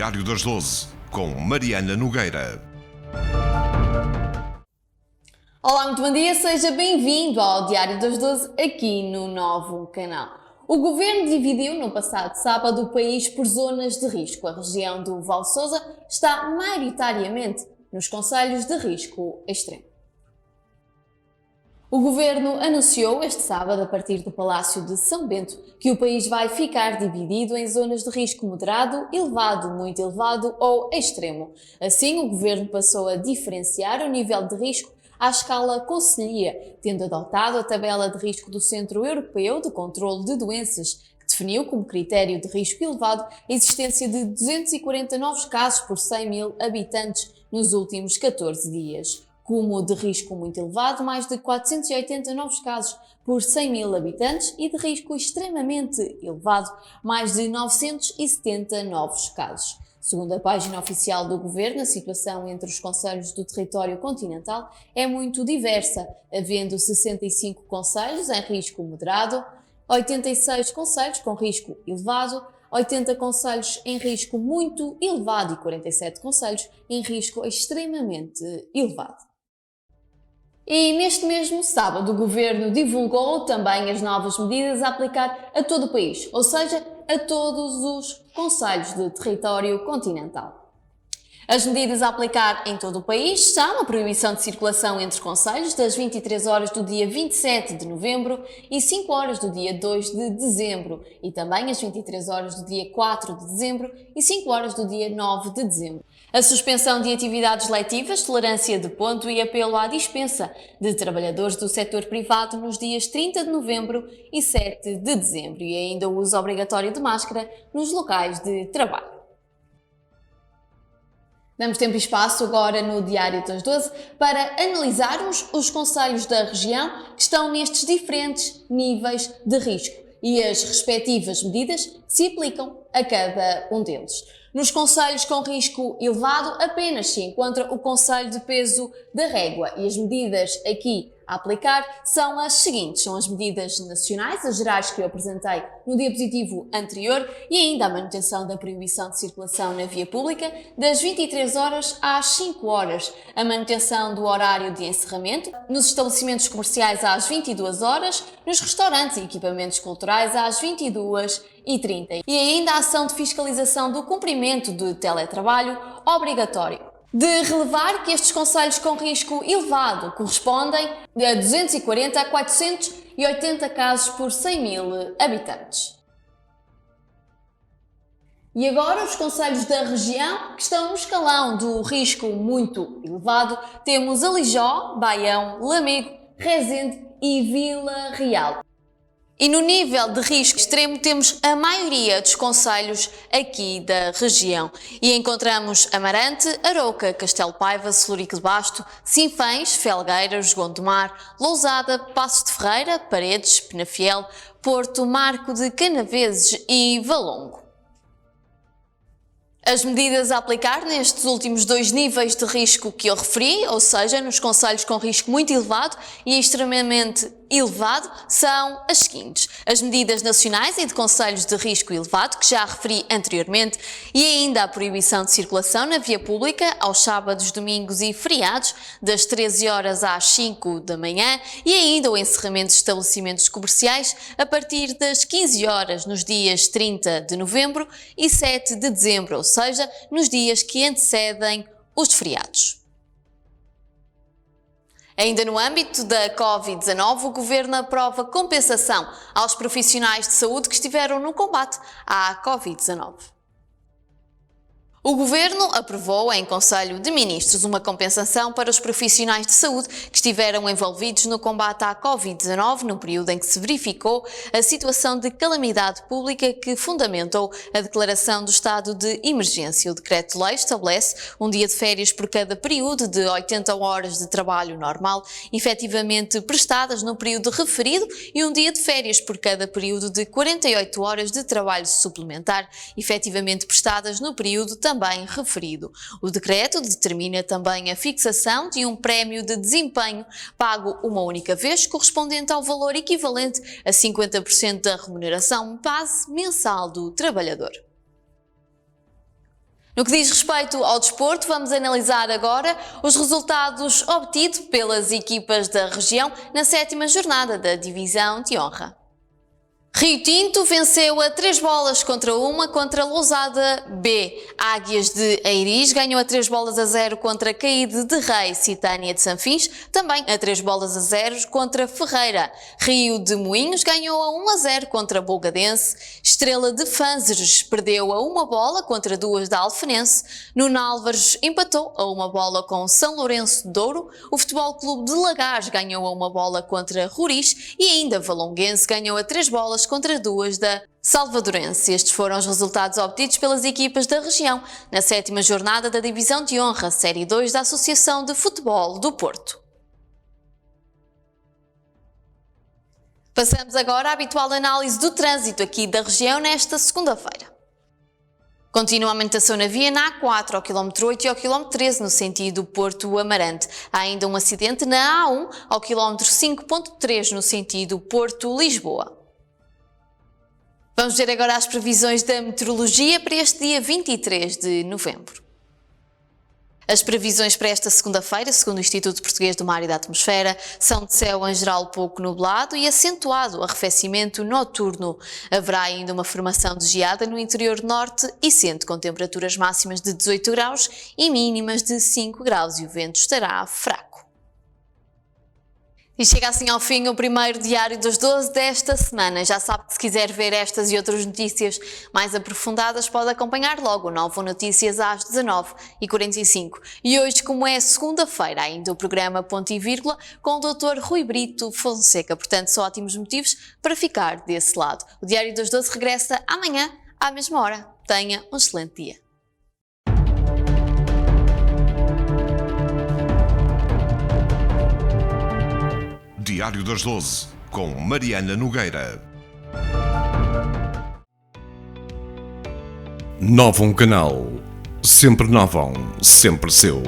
Diário das 12, com Mariana Nogueira. Olá, muito bom dia, seja bem-vindo ao Diário das 12 aqui no novo canal. O Governo dividiu no passado sábado o país por zonas de risco. A região do Val Sousa está maioritariamente nos concelhos de risco extremo. O Governo anunciou este sábado, a partir do Palácio de São Bento, que o país vai ficar dividido em zonas de risco moderado, elevado, muito elevado ou extremo. Assim, o Governo passou a diferenciar o nível de risco à escala concelhia, tendo adotado a tabela de risco do Centro Europeu de Controlo de Doenças, que definiu como critério de risco elevado a existência de 240 novos casos por 100 mil habitantes nos últimos 14 dias. Como de risco muito elevado, mais de 480 novos casos por 100 mil habitantes, e de risco extremamente elevado, mais de 970 novos casos. Segundo a página oficial do Governo, a situação entre os concelhos do território continental é muito diversa, havendo 65 concelhos em risco moderado, 86 concelhos com risco elevado, 80 concelhos em risco muito elevado e 47 concelhos em risco extremamente elevado. E neste mesmo sábado o Governo divulgou também as novas medidas a aplicar a todo o país, ou seja, a todos os concelhos de território continental. As medidas a aplicar em todo o país são a proibição de circulação entre concelhos das 23 horas do dia 27 de novembro e 5 horas do dia 2 de dezembro, e também as 23 horas do dia 4 de dezembro e 5 horas do dia 9 de dezembro. A suspensão de atividades letivas, tolerância de ponto e apelo à dispensa de trabalhadores do setor privado nos dias 30 de novembro e 7 de dezembro, e ainda o uso obrigatório de máscara nos locais de trabalho. Damos tempo e espaço agora no Diário das 12 para analisarmos os concelhos da região que estão nestes diferentes níveis de risco e as respectivas medidas que se aplicam a cada um deles. Nos concelhos com risco elevado apenas se encontra o concelho de Peso da Régua, e as medidas aqui a aplicar são as seguintes: são as medidas nacionais, as gerais que eu apresentei no diapositivo anterior, e ainda a manutenção da proibição de circulação na via pública das 23 horas às 5 horas, a manutenção do horário de encerramento nos estabelecimentos comerciais às 22 horas, nos restaurantes e equipamentos culturais às 22h30, e ainda a ação de fiscalização do cumprimento de teletrabalho obrigatório. De relevar que estes concelhos com risco elevado correspondem a 240 a 480 casos por 100 mil habitantes. E agora os concelhos da região que estão no escalão do risco muito elevado, temos Alijó, Baião, Lamego, Rezende e Vila Real. E no nível de risco extremo temos a maioria dos concelhos aqui da região. E encontramos Amarante, Arouca, Castelo Paiva, Celurico de Basto, Sinfãs, Felgueiras, Gondomar, Lousada, Passos de Ferreira, Paredes, Penafiel, Porto, Marco de Canaveses e Valongo. As medidas a aplicar nestes últimos dois níveis de risco que eu referi, ou seja, nos concelhos com risco muito elevado e extremamente elevado, são as seguintes: as medidas nacionais e de concelhos de risco elevado, que já referi anteriormente, e ainda a proibição de circulação na via pública aos sábados, domingos e feriados, das 13 horas às 5 da manhã, e ainda o encerramento de estabelecimentos comerciais a partir das 15 horas nos dias 30 de novembro e 7 de dezembro, ou seja, nos dias que antecedem os feriados. Ainda no âmbito da Covid-19, o Governo aprova compensação aos profissionais de saúde que estiveram no combate à Covid-19. O Governo aprovou em Conselho de Ministros uma compensação para os profissionais de saúde que estiveram envolvidos no combate à Covid-19 no período em que se verificou a situação de calamidade pública que fundamentou a declaração do estado de emergência. O Decreto-Lei estabelece um dia de férias por cada período de 80 horas de trabalho normal efetivamente prestadas no período referido e um dia de férias por cada período de 48 horas de trabalho suplementar efetivamente prestadas no período também referido. O decreto determina também a fixação de um prémio de desempenho pago uma única vez, correspondente ao valor equivalente a 50% da remuneração base mensal do trabalhador. No que diz respeito ao desporto, vamos analisar agora os resultados obtidos pelas equipas da região na 7ª jornada da Divisão de Honra. Rio Tinto venceu a 3-1 contra Lousada B. Águias de Eiris ganhou a 3-0 contra Caíde de Reis e Tânia de Sanfins, também a 3-0 contra Ferreira. Rio de Moinhos ganhou a 1-0 contra Bolgadense. Estrela de Fânzeres perdeu a 1 contra 2 da Alfenense. Nuno Álvares empatou a 1 com São Lourenço de Douro. O Futebol Clube de Lagares ganhou a 1 contra Roriz e ainda Valonguense ganhou a 3 contra 2 da Salvadorense. Estes foram os resultados obtidos pelas equipas da região na 7ª jornada da Divisão de Honra, Série 2 da Associação de Futebol do Porto. Passamos agora à habitual análise do trânsito aqui da região nesta segunda-feira. Continua a manutenção na via na A4 ao km 8 e ao km 13 no sentido Porto Amarante. Há ainda um acidente na A1 ao km 5.3 no sentido Porto Lisboa. Vamos ver agora as previsões da meteorologia para este dia 23 de novembro. As previsões para esta segunda-feira, segundo o Instituto Português do Mar e da Atmosfera, são de céu em geral pouco nublado e acentuado arrefecimento noturno. Haverá ainda uma formação de geada no interior norte e centro, com temperaturas máximas de 18 graus e mínimas de 5 graus e o vento estará fraco. E chega assim ao fim o primeiro Diário dos 12 desta semana. Já sabe que se quiser ver estas e outras notícias mais aprofundadas pode acompanhar logo o Novo Notícias às 19h45. E hoje, como é segunda-feira, ainda o programa Ponto e Vírgula com o Dr. Rui Brito Fonseca. Portanto, são ótimos motivos para ficar desse lado. O Diário dos 12 regressa amanhã à mesma hora. Tenha um excelente dia. Diário das 12, com Mariana Nogueira. Nova um canal. Sempre Novão, sempre seu.